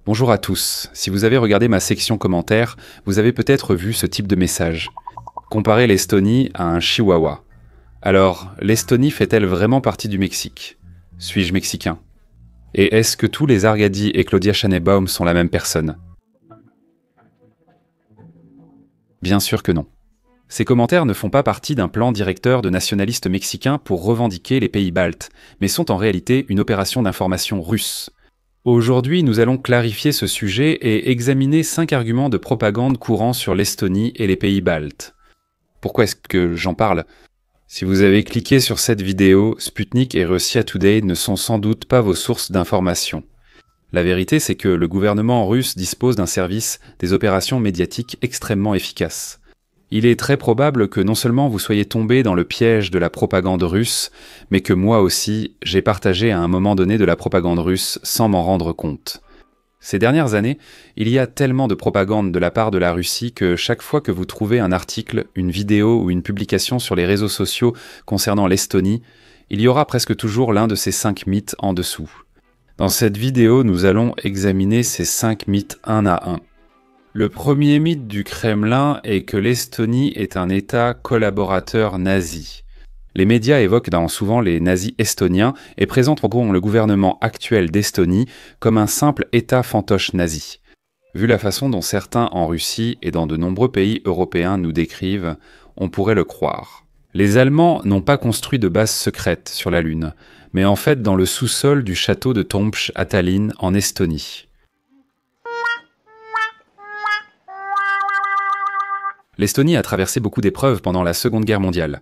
Bonjour à tous. Si vous avez regardé ma section commentaires, vous avez peut-être vu ce type de message. Comparer l'Estonie à un chihuahua. Alors, l'Estonie fait-elle vraiment partie du Mexique? Suis-je mexicain? Et est-ce que tous les Argadi et Claudia Schannebaum sont la même personne? Bien sûr que non. Ces commentaires ne font pas partie d'un plan directeur de nationalistes mexicains pour revendiquer les pays baltes, mais sont en réalité une opération d'information russe. Aujourd'hui, nous allons clarifier ce sujet et examiner 5 arguments de propagande courants sur l'Estonie et les pays baltes. Pourquoi est-ce que j'en parle? Si vous avez cliqué sur cette vidéo, Sputnik et Russia Today ne sont sans doute pas vos sources d'information. La vérité, c'est que le gouvernement russe dispose d'un service des opérations médiatiques extrêmement efficace. Il est très probable que non seulement vous soyez tombé dans le piège de la propagande russe, mais que moi aussi, j'ai partagé à un moment donné de la propagande russe sans m'en rendre compte. Ces dernières années, il y a tellement de propagande de la part de la Russie que chaque fois que vous trouvez un article, une vidéo ou une publication sur les réseaux sociaux concernant l'Estonie, il y aura presque toujours l'un de ces 5 mythes en dessous. Dans cette vidéo, nous allons examiner ces 5 mythes un à un. Le premier mythe du Kremlin est que l'Estonie est un État collaborateur nazi. Les médias évoquent souvent les nazis estoniens et présentent le gouvernement actuel d'Estonie comme un simple État fantoche nazi. Vu la façon dont certains en Russie et dans de nombreux pays européens nous décrivent, on pourrait le croire. Les Allemands n'ont pas construit de base secrète sur la Lune, mais en fait dans le sous-sol du château de Tompch à Tallinn en Estonie. L'Estonie a traversé beaucoup d'épreuves pendant la Seconde Guerre mondiale.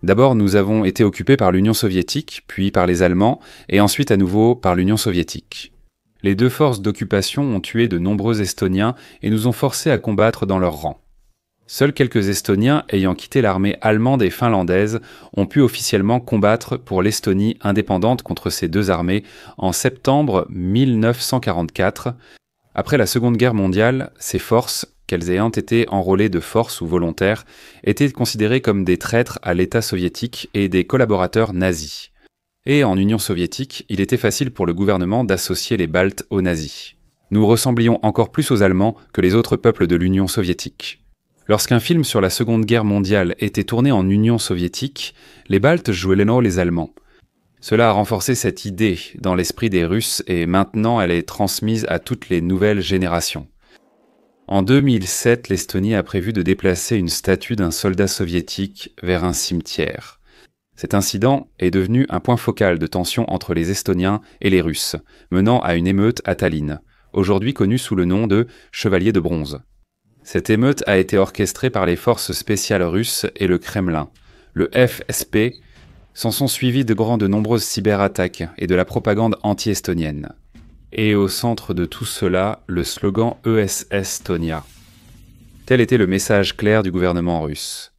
D'abord, nous avons été occupés par l'Union soviétique, puis par les Allemands, et ensuite à nouveau par l'Union soviétique. Les deux forces d'occupation ont tué de nombreux Estoniens et nous ont forcés à combattre dans leurs rangs. Seuls quelques Estoniens ayant quitté l'armée allemande et finlandaise ont pu officiellement combattre pour l'Estonie indépendante contre ces deux armées en septembre 1944. Après la Seconde Guerre mondiale, ces forces, qu'elles ayant été enrôlées de force ou volontaires, étaient considérées comme des traîtres à l'État soviétique et des collaborateurs nazis. Et en Union soviétique, il était facile pour le gouvernement d'associer les Baltes aux nazis. Nous ressemblions encore plus aux Allemands que les autres peuples de l'Union soviétique. Lorsqu'un film sur la Seconde Guerre mondiale était tourné en Union soviétique, les Baltes jouaient les Allemands. Cela a renforcé cette idée dans l'esprit des Russes et maintenant elle est transmise à toutes les nouvelles générations. En 2007, l'Estonie a prévu de déplacer une statue d'un soldat soviétique vers un cimetière. Cet incident est devenu un point focal de tension entre les Estoniens et les Russes, menant à une émeute à Tallinn, aujourd'hui connue sous le nom de Chevalier de bronze. Cette émeute a été orchestrée par les forces spéciales russes et le Kremlin. Le FSP s'en sont suivis de nombreuses cyberattaques et de la propagande anti-estonienne. Et au centre de tout cela, le slogan ES Estonia. Tel était le message clair du gouvernement russe.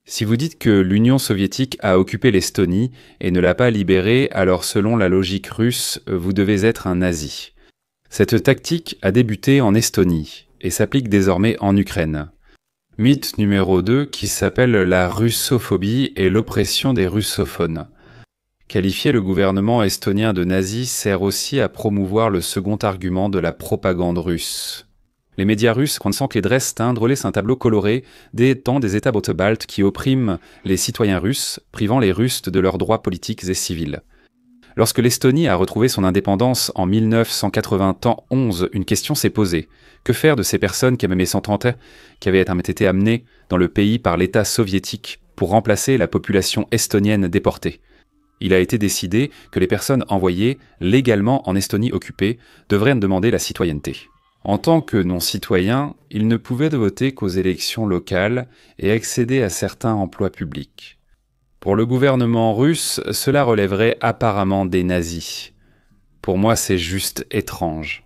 Si vous dites que l'Union soviétique a occupé l'Estonie et ne l'a pas libérée, alors selon la logique russe, vous devez être un nazi. Cette tactique a débuté en Estonie et s'applique désormais en Ukraine. Mythe numéro 2 qui s'appelle la russophobie et l'oppression des russophones. Qualifier le gouvernement estonien de nazi sert aussi à promouvoir le second argument de la propagande russe. Les médias russes que les Dresdin dressent un tableau coloré des États baltes qui oppriment les citoyens russes, privant les Russes de leurs droits politiques et civils. Lorsque l'Estonie a retrouvé son indépendance en 1991, une question s'est posée. Que faire de ces personnes qui avaient été amenées dans le pays par l'État soviétique pour remplacer la population estonienne déportée? Il a été décidé que les personnes envoyées légalement en Estonie occupée devraient demander la citoyenneté. En tant que non-citoyens, ils ne pouvaient voter qu'aux élections locales et accéder à certains emplois publics. Pour le gouvernement russe, cela relèverait apparemment des nazis. Pour moi, c'est juste étrange.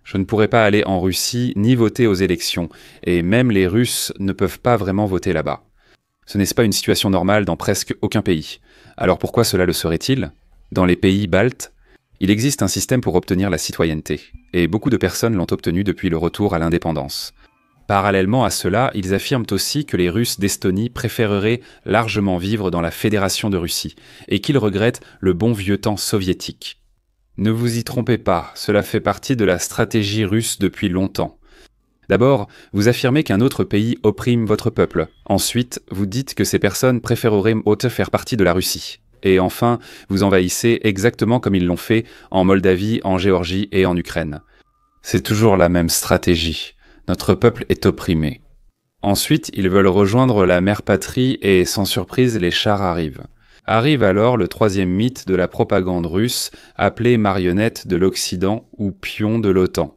Je ne pourrais pas aller en Russie ni voter aux élections, et même les Russes ne peuvent pas vraiment voter là-bas. Ce n'est pas une situation normale dans presque aucun pays. Alors pourquoi cela le serait-il? Dans les pays baltes, il existe un système pour obtenir la citoyenneté, et beaucoup de personnes l'ont obtenu depuis le retour à l'indépendance. Parallèlement à cela, ils affirment aussi que les Russes d'Estonie préféreraient largement vivre dans la Fédération de Russie, et qu'ils regrettent le bon vieux temps soviétique. Ne vous y trompez pas, cela fait partie de la stratégie russe depuis longtemps. D'abord, vous affirmez qu'un autre pays opprime votre peuple. Ensuite, vous dites que ces personnes préféreraient faire partie de la Russie. Et enfin, vous envahissez exactement comme ils l'ont fait en Moldavie, en Géorgie et en Ukraine. C'est toujours la même stratégie. Notre peuple est opprimé. Ensuite, ils veulent rejoindre la mère patrie et, sans surprise, les chars arrivent. Arrive alors le troisième mythe de la propagande russe, appelé marionnette de l'Occident ou pion de l'OTAN.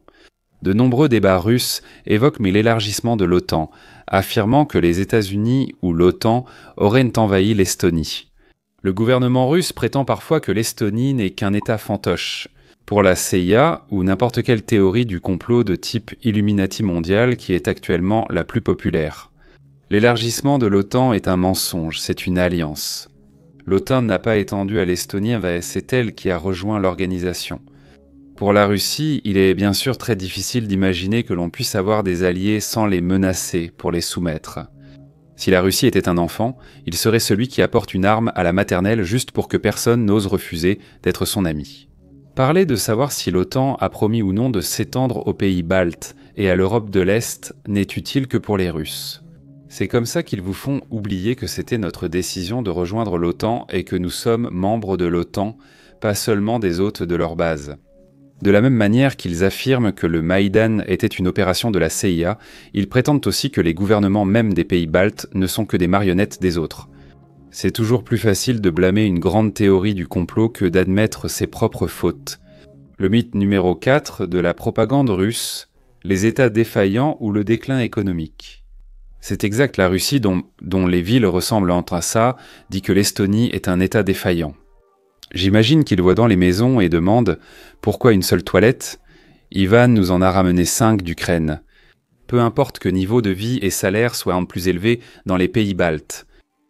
De nombreux débats russes évoquent l'élargissement de l'OTAN, affirmant que les États-Unis ou l'OTAN auraient envahi l'Estonie. Le gouvernement russe prétend parfois que l'Estonie n'est qu'un État fantoche. Pour la CIA ou n'importe quelle théorie du complot de type Illuminati mondial qui est actuellement la plus populaire. L'élargissement de l'OTAN est un mensonge, c'est une alliance. L'OTAN n'a pas étendu à l'Estonie, c'est elle qui a rejoint l'organisation. Pour la Russie, il est bien sûr très difficile d'imaginer que l'on puisse avoir des alliés sans les menacer pour les soumettre. Si la Russie était un enfant, il serait celui qui apporte une arme à la maternelle juste pour que personne n'ose refuser d'être son ami. Parler de savoir si l'OTAN a promis ou non de s'étendre aux pays baltes et à l'Europe de l'Est n'est utile que pour les Russes. C'est comme ça qu'ils vous font oublier que c'était notre décision de rejoindre l'OTAN et que nous sommes membres de l'OTAN, pas seulement des hôtes de leur base. De la même manière qu'ils affirment que le Maïdan était une opération de la CIA, ils prétendent aussi que les gouvernements même des pays baltes ne sont que des marionnettes des autres. C'est toujours plus facile de blâmer une grande théorie du complot que d'admettre ses propres fautes. Le mythe numéro 4 de la propagande russe, les États défaillants ou le déclin économique. C'est exact, la Russie, dont les villes ressemblent entre ça, dit que l'Estonie est un État défaillant. J'imagine qu'il voit dans les maisons et demande « Pourquoi une seule toilette ?» Ivan nous en a ramené 5 d'Ukraine. Peu importe que niveau de vie et salaire soient plus élevés dans les pays baltes.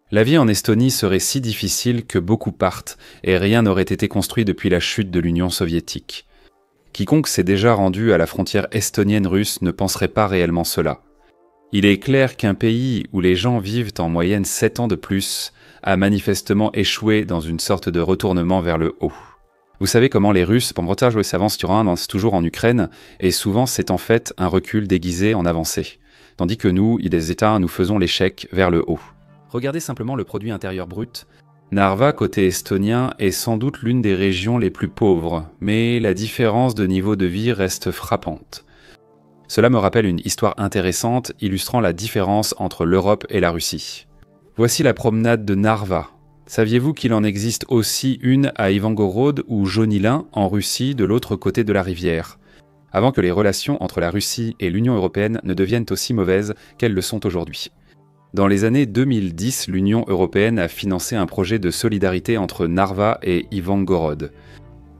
La vie en Estonie serait si difficile que beaucoup partent et rien n'aurait été construit depuis la chute de l'Union soviétique. Quiconque s'est déjà rendu à la frontière estonienne-russe ne penserait pas réellement cela. Il est clair qu'un pays où les gens vivent en moyenne 7 ans de plus a manifestement échoué dans une sorte de retournement vers le haut. Vous savez comment les Russes, s'avancent toujours en Ukraine, et souvent c'est en fait un recul déguisé en avancée. Tandis que nous, les États, nous faisons l'échec vers le haut. Regardez simplement le produit intérieur brut. Narva, côté estonien, est sans doute l'une des régions les plus pauvres, mais la différence de niveau de vie reste frappante. Cela me rappelle une histoire intéressante illustrant la différence entre l'Europe et la Russie. Voici la promenade de Narva. Saviez-vous qu'il en existe aussi une à Ivangorod ou Jonilin en Russie de l'autre côté de la rivière, avant que les relations entre la Russie et l'Union européenne ne deviennent aussi mauvaises qu'elles le sont aujourd'hui. Dans les années 2010, l'Union européenne a financé un projet de solidarité entre Narva et Ivangorod.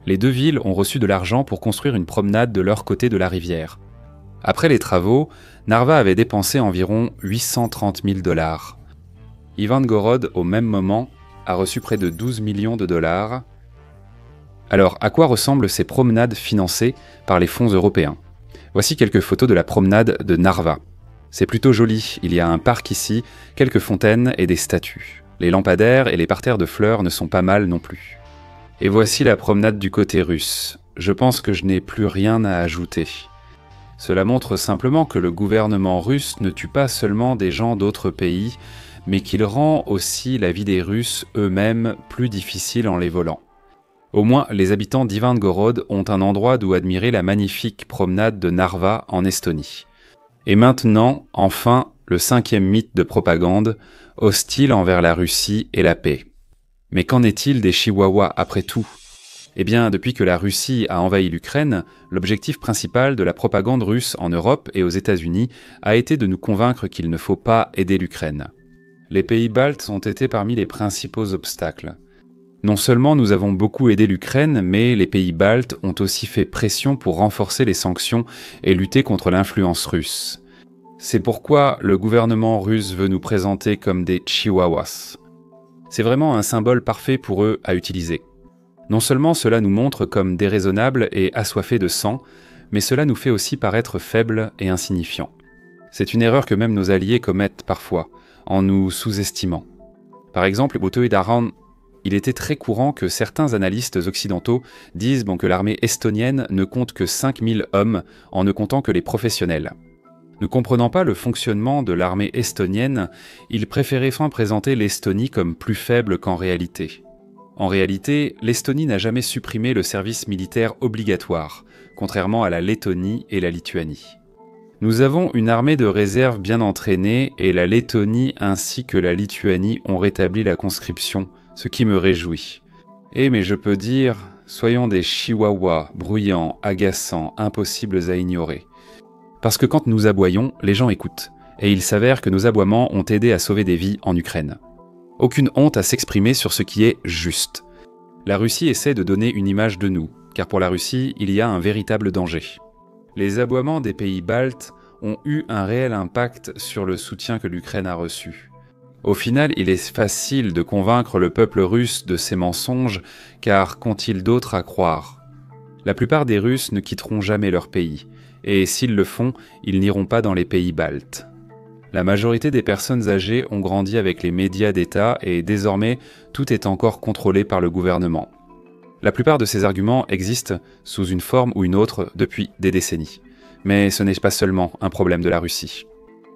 Les deux villes ont reçu de l'argent pour construire une promenade de leur côté de la rivière. Après les travaux, Narva avait dépensé environ 830 000 $. Ivangorod, au même moment, a reçu près de 12 millions de $. Alors, à quoi ressemblent ces promenades financées par les fonds européens ? Voici quelques photos de la promenade de Narva. C'est plutôt joli, il y a un parc ici, quelques fontaines et des statues. Les lampadaires et les parterres de fleurs ne sont pas mal non plus. Et voici la promenade du côté russe. Je pense que je n'ai plus rien à ajouter. Cela montre simplement que le gouvernement russe ne tue pas seulement des gens d'autres pays, mais qu'il rend aussi la vie des Russes eux-mêmes plus difficile en les volant. Au moins, les habitants d'Ivangorod ont un endroit d'où admirer la magnifique promenade de Narva en Estonie. Et maintenant, enfin, le 5e mythe de propagande, hostile envers la Russie et la paix. Mais qu'en est-il des Chihuahuas après tout ? Eh bien, depuis que la Russie a envahi l'Ukraine, l'objectif principal de la propagande russe en Europe et aux États-Unis a été de nous convaincre qu'il ne faut pas aider l'Ukraine. Les pays baltes ont été parmi les principaux obstacles. Non seulement nous avons beaucoup aidé l'Ukraine, mais les pays baltes ont aussi fait pression pour renforcer les sanctions et lutter contre l'influence russe. C'est pourquoi le gouvernement russe veut nous présenter comme des chihuahuas. C'est vraiment un symbole parfait pour eux à utiliser. Non seulement cela nous montre comme déraisonnables et assoiffés de sang, mais cela nous fait aussi paraître faibles et insignifiants. C'est une erreur que même nos alliés commettent parfois, en nous sous-estimant. Par exemple, il était très courant que certains analystes occidentaux disent que l'armée estonienne ne compte que 5000 hommes en ne comptant que les professionnels. Ne comprenant pas le fonctionnement de l'armée estonienne, ils préféraient présenter l'Estonie comme plus faible qu'en réalité. En réalité, l'Estonie n'a jamais supprimé le service militaire obligatoire, contrairement à la Lettonie et la Lituanie. Nous avons une armée de réserve bien entraînée et la Lettonie ainsi que la Lituanie ont rétabli la conscription, ce qui me réjouit. Mais je peux dire, soyons des chihuahuas, bruyants, agaçants, impossibles à ignorer. Parce que quand nous aboyons, les gens écoutent, et il s'avère que nos aboiements ont aidé à sauver des vies en Ukraine. Aucune honte à s'exprimer sur ce qui est juste. La Russie essaie de donner une image de nous, car pour la Russie, il y a un véritable danger. Les aboiements des pays baltes ont eu un réel impact sur le soutien que l'Ukraine a reçu. Au final, il est facile de convaincre le peuple russe de ces mensonges, car qu'ont-ils d'autre à croire ? La plupart des Russes ne quitteront jamais leur pays, et s'ils le font, ils n'iront pas dans les pays baltes. La majorité des personnes âgées ont grandi avec les médias d'État et désormais, tout est encore contrôlé par le gouvernement. La plupart de ces arguments existent sous une forme ou une autre depuis des décennies. Mais ce n'est pas seulement un problème de la Russie.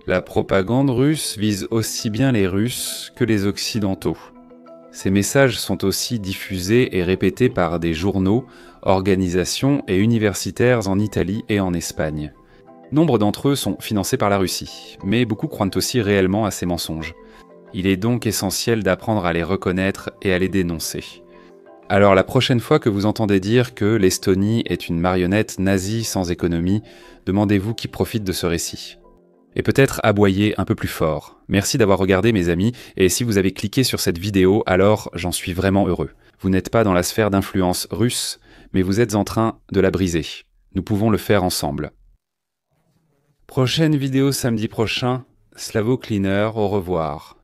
La propagande russe vise aussi bien les Russes que les Occidentaux. Ces messages sont aussi diffusés et répétés par des journaux, organisations et universitaires en Italie et en Espagne. Nombre d'entre eux sont financés par la Russie, mais beaucoup croient aussi réellement à ces mensonges. Il est donc essentiel d'apprendre à les reconnaître et à les dénoncer. Alors la prochaine fois que vous entendez dire que l'Estonie est une marionnette nazie sans économie, demandez-vous qui profite de ce récit. Et peut-être aboyez un peu plus fort. Merci d'avoir regardé mes amis, et si vous avez cliqué sur cette vidéo, alors j'en suis vraiment heureux. Vous n'êtes pas dans la sphère d'influence russe, mais vous êtes en train de la briser. Nous pouvons le faire ensemble. Prochaine vidéo samedi prochain, Slavo Cleaner, au revoir.